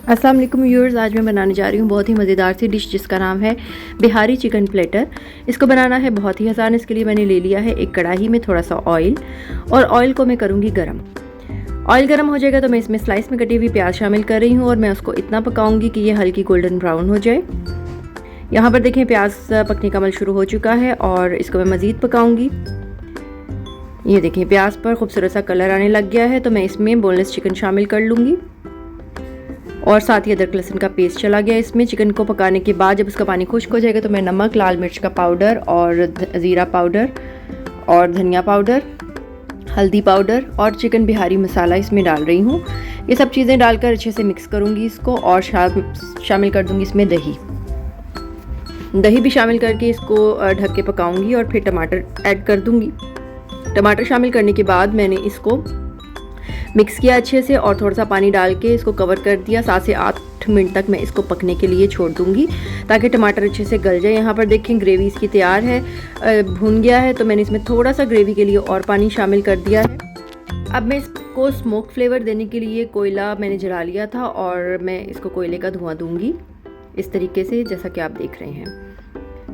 अस्सलाम वालेकुम व्यूअर्स, आज मैं बनाने जा रही हूँ बहुत ही मज़ेदार सी डिश जिसका नाम है बिहारी चिकन प्लेटर। इसको बनाना है बहुत ही आसान। इसके लिए मैंने ले लिया है एक कढ़ाई में थोड़ा सा ऑयल, और ऑयल को मैं करूँगी गरम। ऑयल गरम हो जाएगा तो मैं इसमें स्लाइस में कटी हुई प्याज शामिल कर रही हूँ, और मैं उसको इतना पकाऊंगी कि ये हल्की गोल्डन ब्राउन हो जाए। यहाँ पर देखें प्याज पकने का अमल शुरू हो चुका है, और इसको मैं मज़ीद पकाऊंगी। ये देखें प्याज पर खूबसूरत सा कलर आने लग गया है, तो मैं इसमें बोनलेस चिकन शामिल कर लूँगी, और साथ ही अदरक लहसुन का पेस्ट चला गया इसमें। चिकन को पकाने के बाद जब उसका पानी खुश्क हो जाएगा तो मैं नमक, लाल मिर्च का पाउडर और ज़ीरा पाउडर और धनिया पाउडर, हल्दी पाउडर और चिकन बिहारी मसाला इसमें डाल रही हूँ। ये सब चीज़ें डालकर अच्छे से मिक्स करूँगी इसको, और शामिल कर दूँगी इसमें दही भी शामिल करके इसको ढक के पकाऊँगी, और फिर टमाटर ऐड कर दूँगी। टमाटर शामिल करने के बाद मैंने इसको मिक्स किया अच्छे से, और थोड़ा सा पानी डाल के इसको कवर कर दिया। 7 से 8 मिनट तक मैं इसको पकने के लिए छोड़ दूंगी ताकि टमाटर अच्छे से गल जाए। यहाँ पर देखें ग्रेवी इसकी तैयार है, भून गया है, तो मैंने इसमें थोड़ा सा ग्रेवी के लिए और पानी शामिल कर दिया है। अब मैं इसको स्मोक फ्लेवर देने के लिए कोयला मैंने जला लिया था, और मैं इसको कोयले का धुआं दूंगी इस तरीके से, जैसा कि आप देख रहे हैं।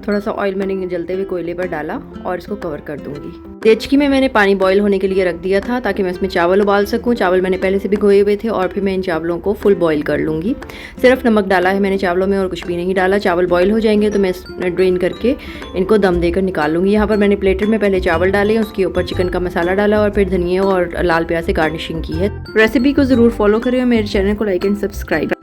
थोड़ा सा ऑयल मैंने जलते हुए कोयले पर डाला और इसको कवर कर दूंगी। देचकी में मैंने पानी बॉईल होने के लिए रख दिया था ताकि मैं इसमें चावल उबाल सकूं। चावल मैंने पहले से भिगोए हुए थे, और फिर मैं इन चावलों को फुल बॉईल कर लूँगी। सिर्फ नमक डाला है मैंने चावलों में, और कुछ भी नहीं डाला। चावल बॉईल हो जाएंगे तो मैं ड्रेन करके इनको दम देकर निकाल लूँगी। यहाँ पर मैंने प्लेटर में पहले चावल डाले, उसके ऊपर चिकन का मसाला डाला, और फिर धनिया और लाल प्याज से गार्निशिंग की है। रेसिपी को ज़रूर फॉलो करें और मेरे चैनल को लाइक एंड सब्सक्राइब।